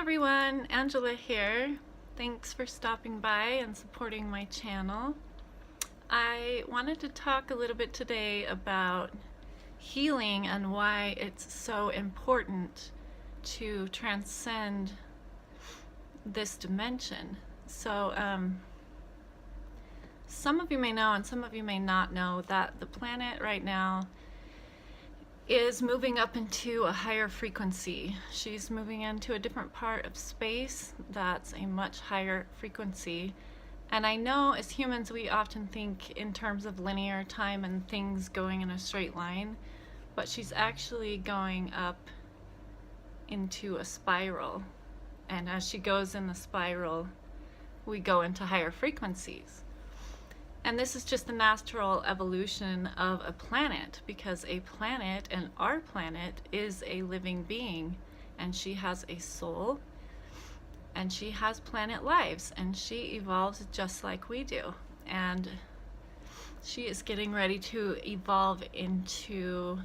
everyone, Angela here. Thanks for stopping by and supporting my channel. I wanted to talk a little bit today about healing and why it's so important to transcend this dimension. So some of you may know and some of you may not know that the planet right now is moving up into a higher frequency. She's moving into a different part of space that's a much higher frequency. And I know as humans we often think in terms of linear time and things going in a straight line, but she's actually going up into a spiral. And as she goes in the spiral, we go into higher frequencies. And this is just the natural evolution of a planet, because a planet, and our planet, is a living being, and she has a soul, and she has planet lives, and she evolves just like we do. And she is getting ready to evolve into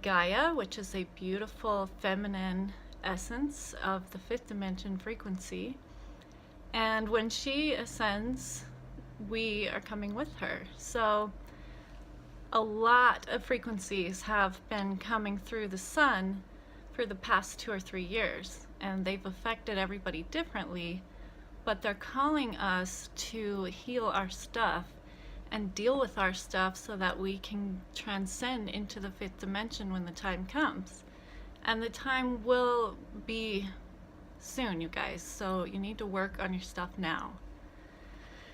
Gaia, which is a beautiful feminine essence of the fifth dimension frequency. And when she ascends, we are coming with her. So a lot of frequencies have been coming through the sun for the past 2 or 3 years, and they've affected everybody differently, but they're calling us to heal our stuff and deal with our stuff so that we can transcend into the fifth dimension when the time comes. And the time will be soon, you guys, so you need to work on your stuff now.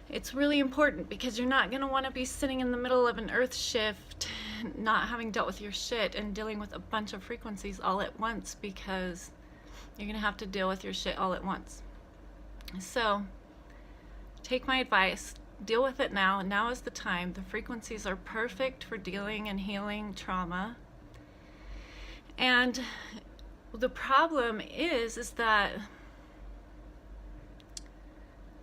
It's really important, because you're not going to want to be sitting in the middle of an earth shift, not having dealt with your shit and dealing with a bunch of frequencies all at once, because you're going to have to deal with your shit all at once. So take my advice, deal with it now. Now is the time. The frequencies are perfect for dealing and healing trauma. And the problem is that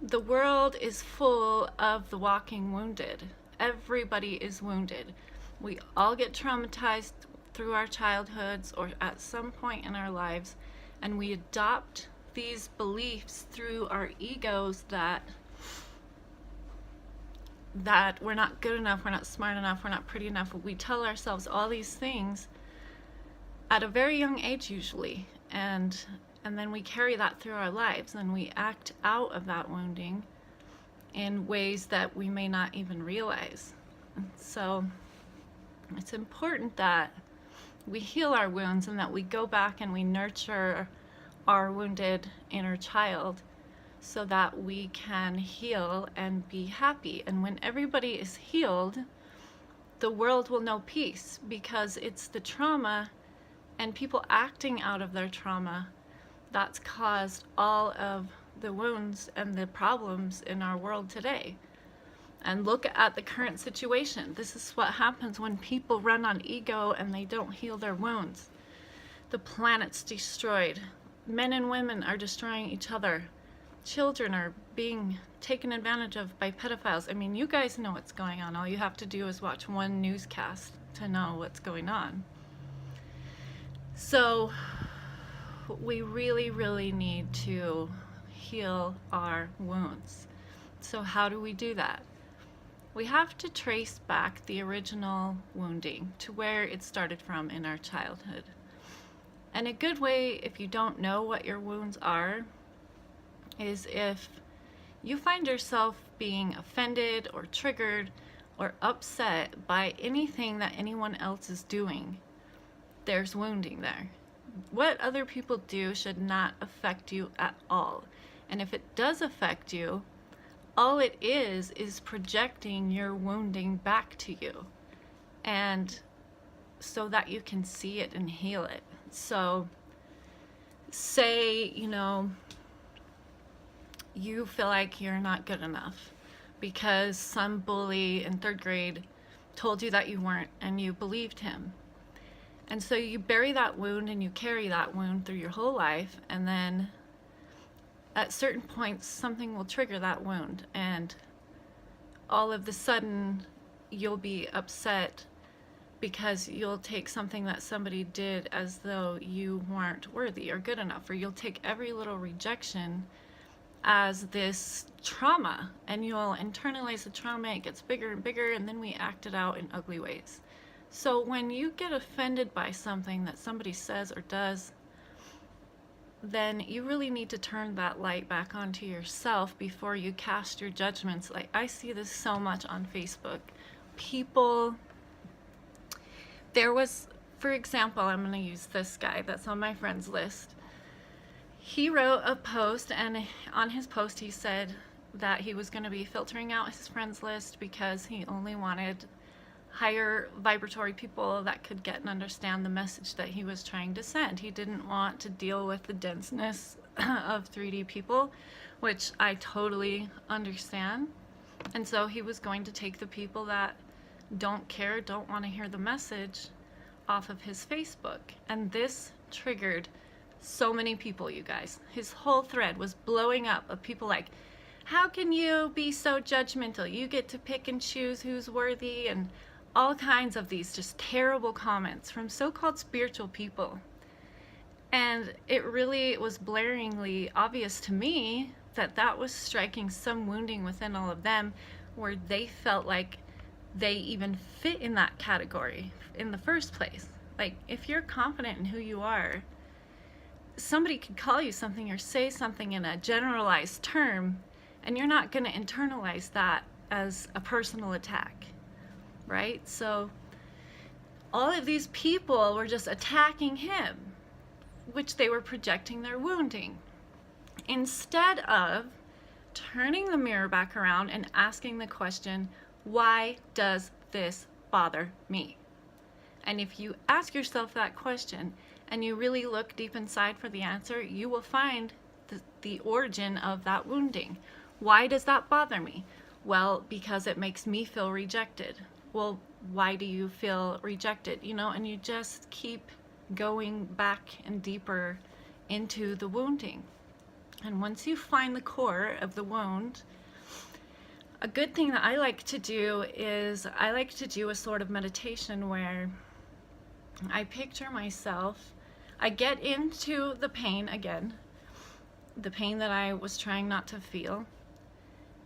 the world is full of the walking wounded. Everybody is wounded. We all get traumatized through our childhoods or at some point in our lives, and we adopt these beliefs through our egos that we're not good enough, we're not smart enough, we're not pretty enough. We tell ourselves all these things at a very young age usually, and then we carry that through our lives, and we act out of that wounding in ways that we may not even realize. So it's important that we heal our wounds and that we go back and we nurture our wounded inner child so that we can heal and be happy. And when everybody is healed, the world will know peace, because it's the trauma and people acting out of their trauma that's caused all of the wounds and the problems in our world today. And look at the current situation. This is what happens when people run on ego and they don't heal their wounds. The planet's destroyed. Men and women are destroying each other. Children are being taken advantage of by pedophiles. I mean, you guys know what's going on. All you have to do is watch one newscast to know what's going on. So we really, really need to heal our wounds. So how do we do that? We have to trace back the original wounding to where it started from in our childhood. And a good way, if you don't know what your wounds are, is if you find yourself being offended or triggered or upset by anything that anyone else is doing, there's wounding there. What other people do should not affect you at all. And if it does affect you, all it is projecting your wounding back to you, and so that you can see it and heal it. So say, you feel like you're not good enough because some bully in 3rd grade told you that you weren't, and you believed him. And so you bury that wound and you carry that wound through your whole life, and then at certain points something will trigger that wound, and all of the sudden you'll be upset because you'll take something that somebody did as though you weren't worthy or good enough, or you'll take every little rejection as this trauma, and you'll internalize the trauma. It gets bigger and bigger, and then we act it out in ugly ways. So when you get offended by something that somebody says or does, then you really need to turn that light back onto yourself before you cast your judgments. Like, I see this so much on Facebook. People, there was, for example, I'm going to use this guy that's on my friends list. He wrote a post, and on his post he said that he was going to be filtering out his friends list because he only wanted higher vibratory people that could get and understand the message that he was trying to send. He didn't want to deal with the denseness of 3D people, which I totally understand. And so he was going to take the people that don't care, don't want to hear the message off of his Facebook. And this triggered so many people, you guys. His whole thread was blowing up of people like, how can you be so judgmental? You get to pick and choose who's worthy, and all kinds of these just terrible comments from so-called spiritual people. And it really was blaringly obvious to me that that was striking some wounding within all of them, where they felt like they even fit in that category in the first place. Like, if you're confident in who you are, somebody could call you something or say something in a generalized term, and you're not going to internalize that as a personal attack, right? So all of these people were just attacking him, which they were projecting their wounding, instead of turning the mirror back around and asking the question, why does this bother me? And if you ask yourself that question and you really look deep inside for the answer, you will find the origin of that wounding. Why does that bother me? Well, because it makes me feel rejected. Well, why do you feel rejected? You know, and you just keep going back and deeper into the wounding. And once you find the core of the wound, a good thing that I like to do is I like to do a sort of meditation where I picture myself, I get into the pain again, the pain that I was trying not to feel,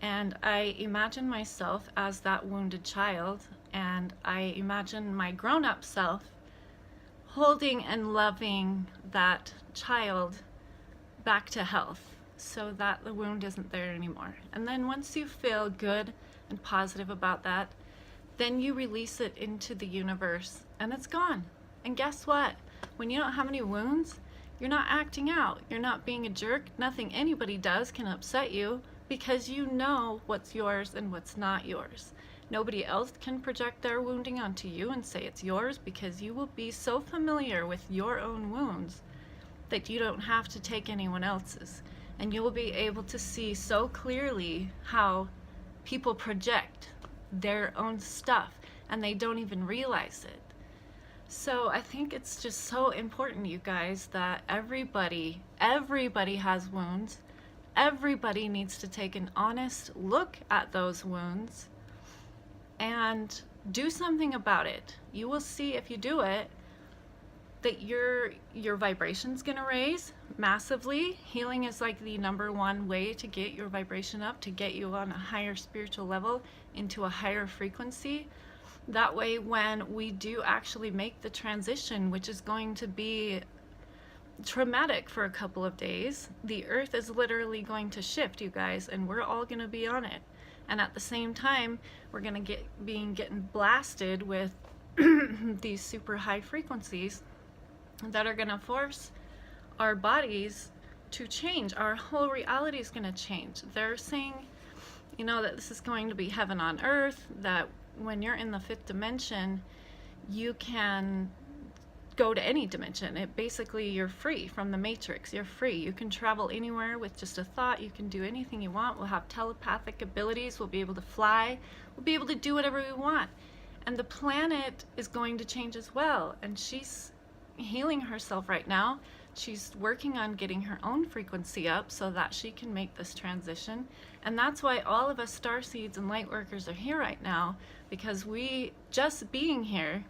and I imagine myself as that wounded child, and I imagine my grown-up self holding and loving that child back to health so that the wound isn't there anymore. And then once you feel good and positive about that, then you release it into the universe and it's gone. And guess what? When you don't have any wounds, you're not acting out. You're not being a jerk. Nothing anybody does can upset you because you know what's yours and what's not yours. Nobody else can project their wounding onto you and say it's yours because you will be so familiar with your own wounds that you don't have to take anyone else's. And you will be able to see so clearly how people project their own stuff and they don't even realize it. So I think it's just so important, you guys, that everybody has wounds. Everybody needs to take an honest look at those wounds and do something about it. You will see if you do it that your vibration's gonna raise massively. Healing is like the #1 way to get your vibration up, to get you on a higher spiritual level into a higher frequency. That way, when we do actually make the transition, which is going to be traumatic for a couple of days, the earth is literally going to shift, you guys, and we're all going to be on it. And at the same time, we're going to getting blasted with these super high frequencies that are going to force our bodies to change. Our whole reality is going to change. They're saying, you know, that this is going to be heaven on earth, that when you're in the 5th dimension, you can go to any dimension. It basically, you're free from the matrix. You're free. You can travel anywhere with just a thought. You can do anything you want. We'll have telepathic abilities. We'll be able to fly. We'll be able to do whatever we want. And the planet is going to change as well. And she's healing herself right now. She's working on getting her own frequency up so that she can make this transition. And that's why all of us starseeds and light workers are here right now, because we, just being here,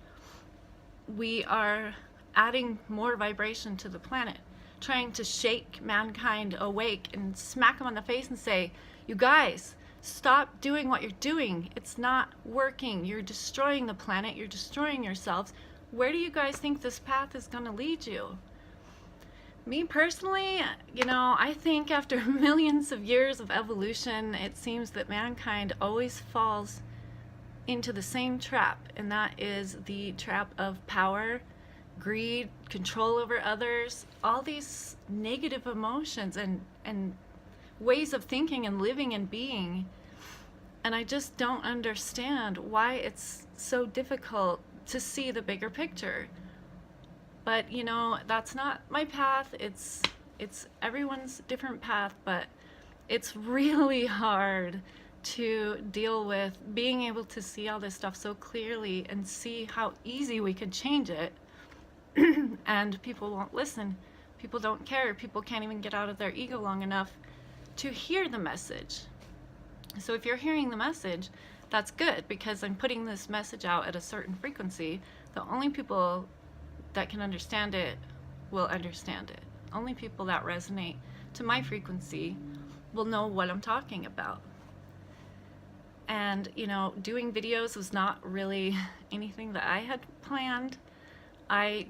we are adding more vibration to the planet, trying to shake mankind awake and smack them on the face and say, you guys, stop doing what you're doing. It's not working. You're destroying the planet. You're destroying yourselves. Where do you guys think this path is going to lead you? Me personally, I think after millions of years of evolution, it seems that mankind always falls into the same trap, and that is the trap of power, greed, control over others, all these negative emotions and ways of thinking and living and being. And I just don't understand why it's so difficult to see the bigger picture. But that's not my path. It's everyone's different path, but it's really hard to deal with being able to see all this stuff so clearly and see how easy we could change it. And people won't listen. People don't care. People can't even get out of their ego long enough to hear the message. So if you're hearing the message, that's good, because I'm putting this message out at a certain frequency. The only people that can understand it will understand it. Only people that resonate to my frequency will know what I'm talking about. And doing videos was not really anything that I had planned. I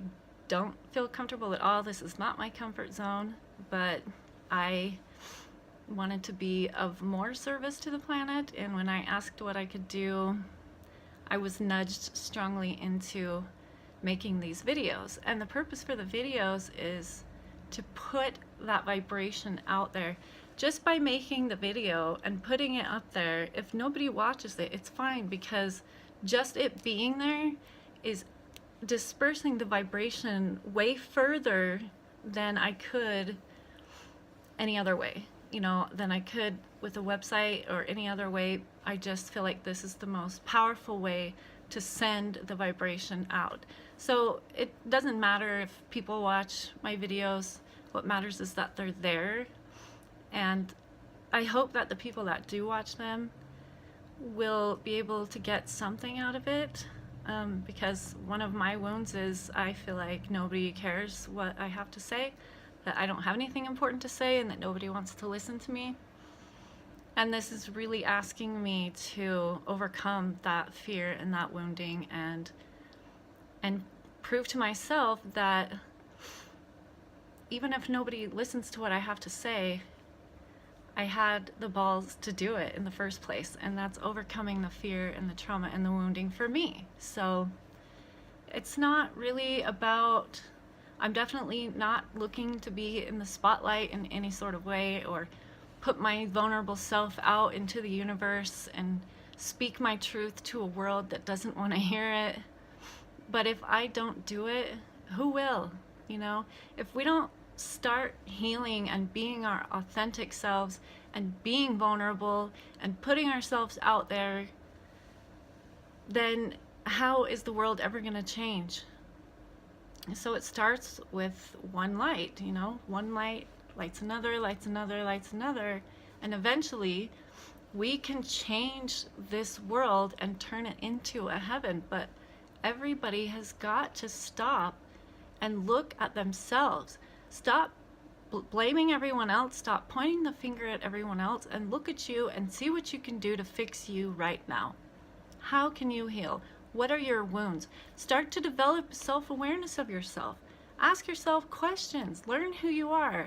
don't feel comfortable at all. This is not my comfort zone, but I wanted to be of more service to the planet, and when I asked what I could do, I was nudged strongly into making these videos. And the purpose for the videos is to put that vibration out there. Just by making the video and putting it up there, if nobody watches it, it's fine, because just it being there is dispersing the vibration way further than I could any other way, than I could with a website or any other way. I just feel like this is the most powerful way to send the vibration out. So it doesn't matter if people watch my videos. What matters is that they're there. And I hope that the people that do watch them will be able to get something out of it, because one of my wounds is I feel like nobody cares what I have to say, that I don't have anything important to say, and that nobody wants to listen to me. And this is really asking me to overcome that fear and that wounding, and prove to myself that even if nobody listens to what I have to say, I had the balls to do it in the first place, and that's overcoming the fear and the trauma and the wounding for me. So it's not really about, I'm definitely not looking to be in the spotlight in any sort of way, or put my vulnerable self out into the universe and speak my truth to a world that doesn't want to hear it. But if I don't do it, who will? If we don't start healing and being our authentic selves and being vulnerable and putting ourselves out there, then how is the world ever going to change? So it starts with one light, one light lights another, lights another, lights another, and eventually we can change this world and turn it into a heaven. But everybody has got to stop and look at themselves. Stop blaming everyone else. Stop pointing the finger at everyone else, and look at you and see what you can do to fix you right now. How can you heal? What are your wounds? Start to develop self-awareness of yourself. Ask yourself questions. Learn who you are.